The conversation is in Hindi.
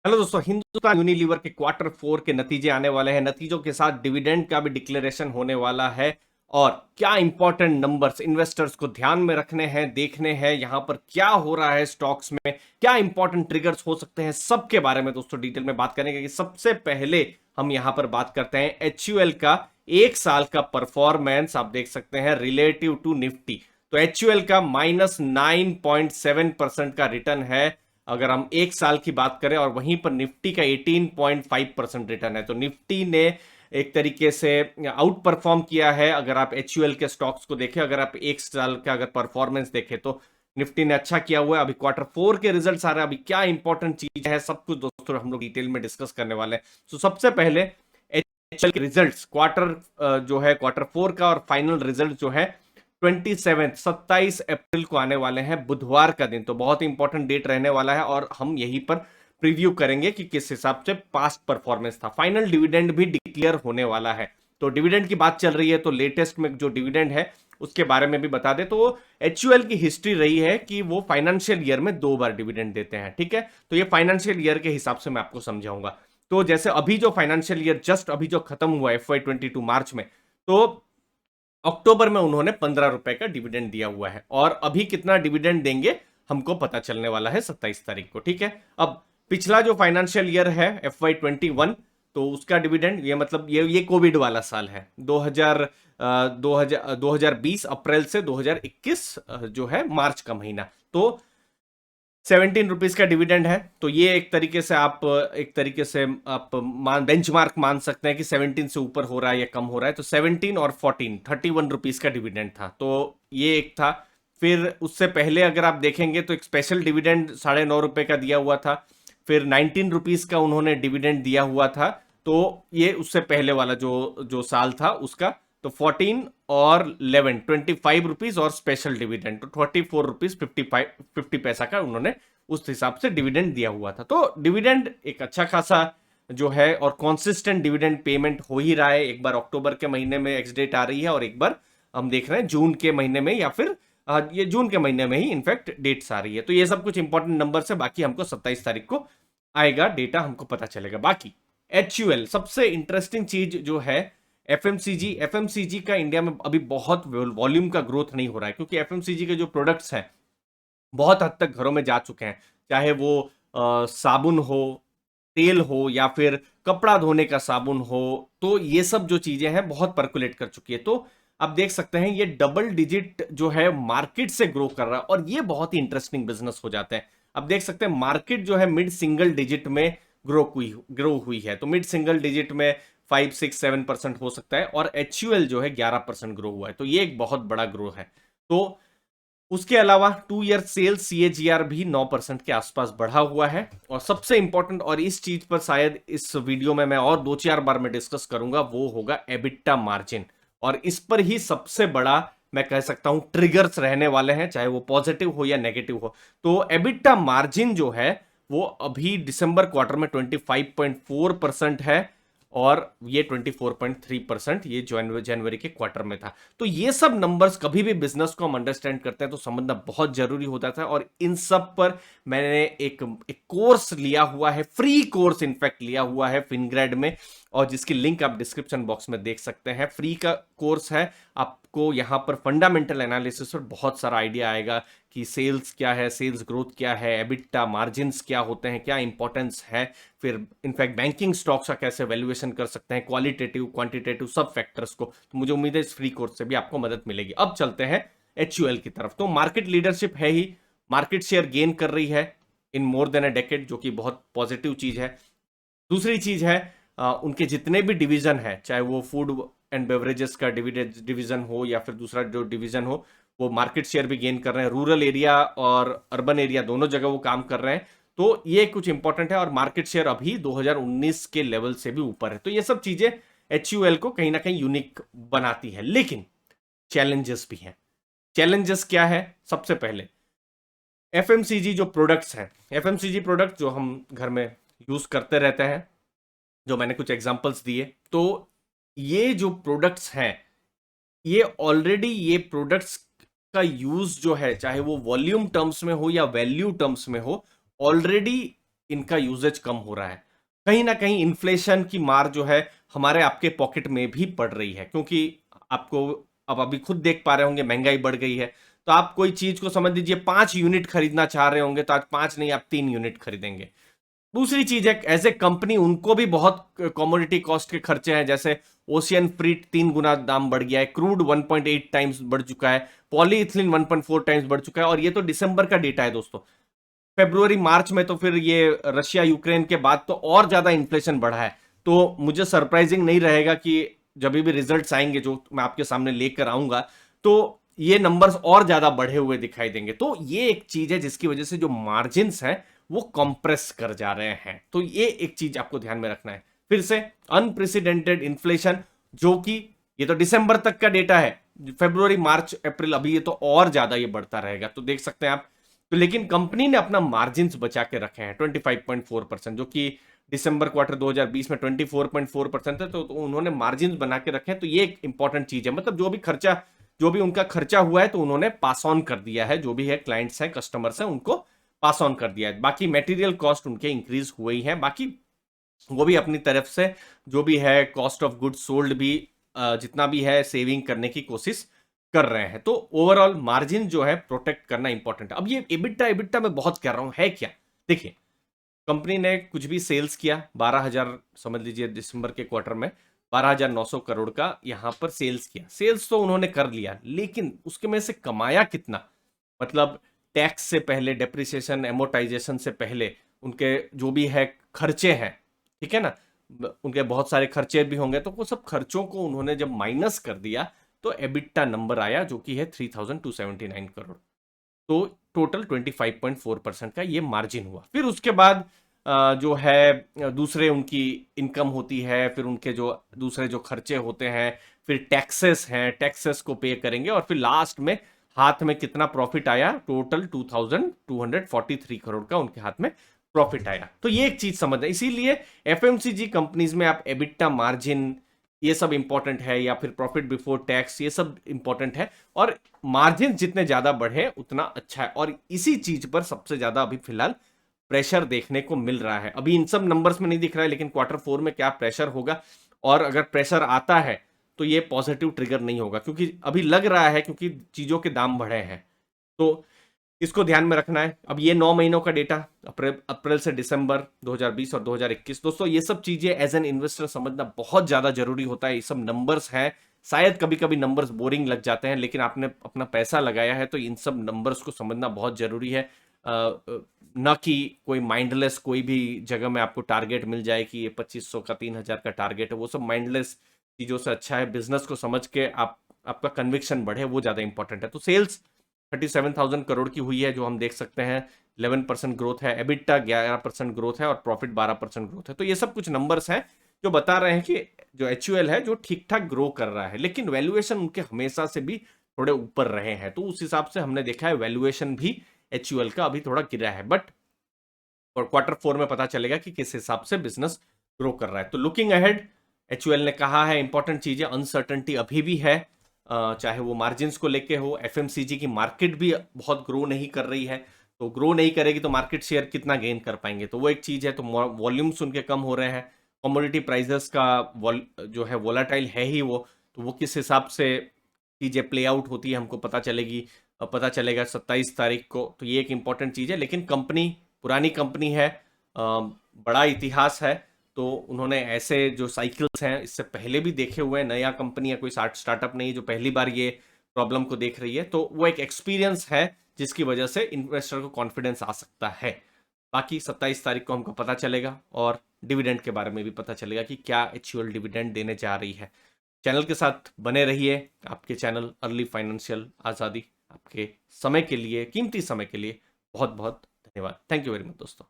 हेलो दोस्तों, हिंदुस्तान यूनिलीवर के क्वार्टर 4 के नतीजे आने वाले हैं। नतीजों के साथ डिविडेंड का भी डिक्लेरेशन होने वाला है। और क्या इंपॉर्टेंट नंबर्स इन्वेस्टर्स को ध्यान में रखने हैं, देखने हैं, यहां पर क्या हो रहा है स्टॉक्स में, क्या इंपॉर्टेंट ट्रिगर्स हो सकते हैं, सबके बारे में दोस्तों डिटेल में बात करेंगे। कि सबसे पहले हम यहां पर बात करते हैं एचयूएल का एक साल का परफॉर्मेंस। आप देख सकते हैं रिलेटिव टू निफ्टी, तो एचयूएल का -9.7% का रिटर्न है अगर हम एक साल की बात करें, और वहीं पर निफ्टी का 18.5% रिटर्न है। तो निफ्टी ने एक तरीके से आउट परफॉर्म किया है। अगर आप एचयूएल के स्टॉक्स को देखें, अगर आप एक साल का अगर परफॉर्मेंस देखें, तो निफ्टी ने अच्छा किया हुआ है। अभी क्वार्टर 4 के रिजल्ट आ रहे हैं। अभी क्या इंपॉर्टेंट चीज है, सब कुछ दोस्तों हम लोग डिटेल में डिस्कस करने वाले हैं। तो सबसे पहले एचयूएल के रिजल्ट जो है क्वार्टर 4 का, और फाइनल रिजल्ट जो है 27 अप्रैल को आने वाले हैं, बुधवार का दिन। तो बहुत ही इंपॉर्टेंट डेट रहने वाला है, और हम यहीं पर प्रीव्यू करेंगे कि किस हिसाब से पास्ट परफॉर्मेंस था। फाइनल डिविडेंड भी डिक्लेयर होने वाला है। तो डिविडेंड की बात चल रही है, तो लेटेस्ट में जो डिविडेंड है उसके बारे में भी बता दे। तो एचयूएल की हिस्ट्री रही है कि वो फाइनेंशियल ईयर में 2 बार डिविडेंड देते हैं। ठीक है, तो ये फाइनेंशियल ईयर के हिसाब से मैं आपको समझाऊंगा। तो जैसे अभी जो फाइनेंशियल ईयर जस्ट अभी जो खत्म हुआ FY 22 मार्च में, तो अक्टूबर में उन्होंने 15 रुपए का डिविडेंड दिया हुआ है। और अभी कितना डिविडेंड देंगे हमको पता चलने वाला है 27 तारीख को। ठीक है, अब पिछला जो फाइनेंशियल ईयर है FY 21, तो उसका डिविडेंड, ये मतलब ये कोविड वाला साल है, 2020 अप्रैल से 2021 जो है मार्च का महीना, तो 17 रुपीज का डिविडेंड है। तो ये एक तरीके से आप बेंचमार्क मान सकते हैं कि 17 से ऊपर हो रहा है या कम हो रहा है। तो 17 और 14, 31 रुपीज का डिविडेंड था। तो ये एक था। फिर उससे पहले अगर आप देखेंगे तो एक स्पेशल डिविडेंड 9.5 रुपए का दिया हुआ था। फिर 19 रुपीज का उन्होंने डिविडेंड दिया हुआ था। तो ये उससे पहले वाला जो जो साल था उसका। तो 14 और 11, 25 रुपीज, और स्पेशल डिविडेंड तो 44 रुपीज 50 पैसा का उन्होंने उस हिसाब से डिविडेंड दिया हुआ था। तो डिविडेंड एक अच्छा खासा जो है, और कॉन्सिस्टेंट डिविडेंड पेमेंट हो ही रहा है। एक बार अक्टूबर के महीने में एक्स डेट आ रही है, और एक बार हम देख रहे हैं जून के महीने में, या फिर ये जून के महीने में ही इनफैक्ट डेट्स आ रही है। तो ये सब कुछ इंपॉर्टेंट नंबर है। बाकी हमको 27 तारीख को आएगा डेटा, हमको पता चलेगा। बाकी एचयूएल सबसे इंटरेस्टिंग चीज जो है, एफएमसीजी का इंडिया में अभी बहुत वॉल्यूम का ग्रोथ नहीं हो रहा है, क्योंकि एफएमसीजी के जो प्रोडक्ट्स हैं बहुत हद तक घरों में जा चुके हैं। चाहे वो साबुन हो, तेल हो, या फिर कपड़ा धोने का साबुन हो, तो ये सब जो चीजें हैं बहुत परकुलेट कर चुकी है। तो आप देख सकते हैं ये डबल डिजिट जो है मार्केट से ग्रो कर रहा है, और ये बहुत ही इंटरेस्टिंग बिजनेस हो जाते हैं। अब देख सकते हैं मार्केट जो है मिड सिंगल डिजिट में ग्रो हुई है। तो मिड सिंगल डिजिट में 5, 6, 7% हो सकता है, और एचयूएल जो है 11% ग्रो हुआ है। तो ये एक बहुत बड़ा ग्रो है। तो उसके अलावा 2 ईयर सेल्स CAGR भी 9% के आसपास बढ़ा हुआ है। और सबसे इंपॉर्टेंट, और इस चीज पर शायद इस वीडियो में मैं और 2-4 बार में डिस्कस करूंगा, वो होगा एबिटा मार्जिन। और इस पर ही सबसे बड़ा मैं कह सकता हूं ट्रिगर्स रहने वाले हैं, चाहे वो पॉजिटिव हो या नेगेटिव हो। तो एबिटा मार्जिन जो है वो अभी दिसंबर क्वार्टर में 25.4% है, और ये 24.3% ये जनवरी के क्वार्टर में था। तो ये सब नंबर्स, कभी भी बिजनेस को हम अंडरस्टैंड करते हैं तो समझना बहुत जरूरी होता था। और इन सब पर मैंने एक कोर्स लिया हुआ है, फ्री कोर्स इनफैक्ट लिया हुआ है फिनग्रेड में, और जिसकी लिंक आप डिस्क्रिप्शन बॉक्स में देख सकते हैं। फ्री का कोर्स है। आपको यहां पर फंडामेंटल एनालिसिस पर बहुत सारा आइडिया आएगा कि सेल्स क्या है, सेल्स ग्रोथ क्या है, एबिटा मार्जिन्स क्या होते हैं, क्या इंपॉर्टेंस है, फिर इनफैक्ट बैंकिंग स्टॉक्स का कैसे वैल्यूएशन कर सकते हैं, क्वालिटेटिव क्वांटिटेटिव सब फैक्टर्स को। तो मुझे उम्मीद है इस फ्री कोर्स से भी आपको मदद मिलेगी। अब चलते हैं एचयूएल की तरफ। तो मार्केट लीडरशिप है ही, मार्केट शेयर गेन कर रही है इन मोर देन अ डेकेड, जो कि बहुत पॉजिटिव चीज है। दूसरी चीज है, उनके जितने भी डिवीजन है, चाहे वो फूड एंड बेवरेजेस का डिवीजन हो, या फिर दूसरा जो डिवीजन हो, वो मार्केट शेयर भी गेन कर रहे हैं। रूरल एरिया और अर्बन एरिया दोनों जगह वो काम कर रहे हैं। तो ये कुछ इंपॉर्टेंट है, और मार्केट शेयर अभी 2019 के लेवल से भी ऊपर है। तो ये सब चीजें एचयूएल को कहीं ना कहीं यूनिक बनाती है। लेकिन चैलेंजेस भी हैं। चैलेंजेस क्या है? सबसे पहले एफएमसीजी जो प्रोडक्ट्स हैं, एफएमसीजी प्रोडक्ट जो हम घर में यूज करते रहते हैं, जो मैंने कुछ एग्जांपल्स दिए, तो ये जो प्रोडक्ट्स हैं, ये ऑलरेडी ये प्रोडक्ट्स का यूज जो है, चाहे वो वॉल्यूम टर्म्स में हो या वैल्यू टर्म्स में हो, ऑलरेडी इनका यूजेज कम हो रहा है। कहीं ना कहीं इन्फ्लेशन की मार जो है हमारे आपके पॉकेट में भी पड़ रही है, क्योंकि आपको अब अभी खुद देख पा रहे होंगे महंगाई बढ़ गई है। तो आप कोई चीज को समझ लीजिए 5 यूनिट खरीदना चाह रहे होंगे तो आज 5 नहीं, आप 3 यूनिट खरीदेंगे। दूसरी चीज है, एज ए कंपनी उनको भी बहुत कमोडिटी कॉस्ट के खर्चे हैं, जैसे ओशियन फ्रीट 3 गुना दाम बढ़ गया है, क्रूड 1.8 टाइम्स बढ़ चुका है, पॉलीइथिलीन 1.4 टाइम्स बढ़ चुका है। और ये तो दिसंबर का डेटा है दोस्तों। फेब्रुवरी मार्च में तो फिर ये रशिया यूक्रेन के बाद तो और ज्यादा इन्फ्लेशन बढ़ा है। तो मुझे सरप्राइजिंग नहीं रहेगा कि जब भी रिजल्ट्स आएंगे जो मैं आपके सामने लेकर आऊंगा तो ये नंबर्स और ज्यादा बढ़े हुए दिखाई देंगे। तो ये एक चीज है जिसकी वजह से जो मार्जिन्स हैं वो कंप्रेस कर जा रहे हैं। तो ये एक चीज आपको ध्यान में रखना है। फिर से अनप्रेसिडेंटेड इन्फ्लेशन, जो कि ये तो दिसंबर तक का डेटा है, फरवरी मार्च अप्रैल अभी ये तो और ज्यादा ये बढ़ता रहेगा, तो देख सकते हैं आप। तो लेकिन कंपनी ने अपना मार्जिन बचा के रखे हैं 25.4%, जो कि दिसंबर क्वार्टर 2020 में 24.4% है। तो उन्होंने मार्जिन बना के रखे हैं। तो ये एक इंपॉर्टेंट चीज है, मतलब जो भी उनका खर्चा हुआ है तो उन्होंने पास ऑन कर दिया है, जो भी है क्लाइंट्स हैं कस्टमर्स हैं उनको पास ऑन कर दिया है। बाकी मटेरियल कॉस्ट उनके इंक्रीज हुए ही हैं, बाकी वो भी अपनी तरफ से जो भी है कॉस्ट ऑफ गुड्स सोल्ड भी जितना भी है सेविंग करने की कोशिश कर रहे हैं। तो ओवरऑल मार्जिन जो है प्रोटेक्ट करना इंपॉर्टेंट है। अब ये एबिटा एबिटा मैं बहुत कह रहा हूं, है क्या? देखिए, कंपनी ने कुछ भी सेल्स किया 12,000, समझ लीजिए दिसंबर के क्वार्टर में 12,900 करोड़ का यहां पर सेल्स किया। सेल्स तो उन्होंने कर लिया, लेकिन उसके में से कमाया कितना? मतलब टैक्स से पहले, डेप्रिसिएशन एमोटाइजेशन से पहले उनके जो भी है खर्चे हैं, ठीक है ना, उनके बहुत सारे खर्चे भी होंगे, तो वो सब खर्चों को उन्होंने जब माइनस कर दिया तो एबिटा नंबर आया जो कि है 3,279 करोड़। तो टोटल 25.4% का ये मार्जिन हुआ। फिर उसके बाद जो है दूसरे उनकी इनकम होती है, फिर उनके जो दूसरे जो खर्चे होते हैं, फिर टैक्सेस हैं, टैक्सेस को पे करेंगे, और फिर लास्ट में हाथ में कितना प्रॉफिट आया, टोटल 2,243 करोड़ का उनके हाथ में प्रॉफिट आया। तो ये एक चीज समझना, इसीलिए एफएमसीजी कंपनीज में आप एबिटा मार्जिन ये सब इंपॉर्टेंट है, या फिर प्रॉफिट बिफोर टैक्स ये सब इंपॉर्टेंट है। और मार्जिन जितने ज्यादा बढ़े उतना अच्छा है, और इसी चीज पर सबसे ज्यादा अभी फिलहाल प्रेशर देखने को मिल रहा है। अभी इन सब नंबर्स में नहीं दिख रहा है, लेकिन क्वार्टर 4 में क्या प्रेशर होगा, और अगर प्रेशर आता है तो ये पॉजिटिव ट्रिगर नहीं होगा, क्योंकि अभी लग रहा है क्योंकि चीजों के दाम बढ़े हैं। तो इसको ध्यान में रखना है। अब ये 9 महीनों का डेटा, अप्रैल से दिसंबर 2020 और 2021, दोस्तों ये सब चीजें एज एन इन्वेस्टर समझना बहुत ज्यादा जरूरी होता है। ये सब नंबर्स हैं, शायद कभी कभी नंबर्स बोरिंग लग जाते हैं, लेकिन आपने अपना पैसा लगाया है तो इन सब नंबर्स को समझना बहुत जरूरी है। न कि कोई माइंडलेस कोई भी जगह में आपको टारगेट मिल जाए कि ये 2500 का 3,000 का टारगेट है, वो सब माइंडलेस चीजों से अच्छा है बिजनेस को समझ के आपका कन्विक्शन बढ़े, वो ज्यादा इंपॉर्टेंट है। तो सेल्स 37,000 करोड़ की हुई है, जो हम देख सकते हैं 11% ग्रोथ है, एबिटा 11% ग्रोथ है, और प्रॉफिट 12% ग्रोथ है। तो ये सब कुछ नंबर्स हैं जो बता रहे हैं कि जो एचयूएल है जो ठीक ठाक ग्रो कर रहा है, लेकिन वैल्यूएशन उनके हमेशा से भी थोड़े ऊपर रहे हैं। तो उस हिसाब से हमने देखा है वैल्यूएशन भी एचयूएल का अभी थोड़ा गिरा है, बट क्वार्टर 4 में पता चलेगा कि किस हिसाब से बिजनेस ग्रो कर रहा है। तो लुकिंग अहेड, एचयूएल ने कहा है इंपॉर्टेंट चीजें, अनसर्टेनिटी अभी भी है, चाहे वो मार्जिन्स को लेके हो। एफएमसीजी की मार्केट भी बहुत ग्रो नहीं कर रही है, तो ग्रो नहीं करेगी तो मार्केट शेयर कितना गेन कर पाएंगे, तो वो एक चीज है। तो वॉल्यूम्स उनके कम हो रहे हैं, कमोडिटी प्राइसेस का जो है वोलाटाइल है ही वो, तो वो किस हिसाब से चीजें प्ले आउट होती है हमको पता चलेगा 27 तारीख को। तो ये एक इंपॉर्टेंट चीज है, लेकिन कंपनी पुरानी कंपनी है, बड़ा इतिहास है, तो उन्होंने ऐसे जो साइकिल्स हैं इससे पहले भी देखे हुए हैं। नया कंपनी या कोई स्टार्टअप नहीं जो पहली बार ये प्रॉब्लम को देख रही है, तो वो एक एक्सपीरियंस है जिसकी वजह से इन्वेस्टर को कॉन्फिडेंस आ सकता है। बाकी 27 तारीख को हमको पता चलेगा, और डिविडेंड के बारे में भी पता चलेगा कि क्या एचयूएल डिविडेंड देने जा रही है। चैनल के साथ बने रहिए, आपके चैनल अर्ली फाइनेंशियल आज़ादी, आपके समय के लिए, कीमती समय के लिए बहुत बहुत धन्यवाद। थैंक यू वेरी मच दोस्तों।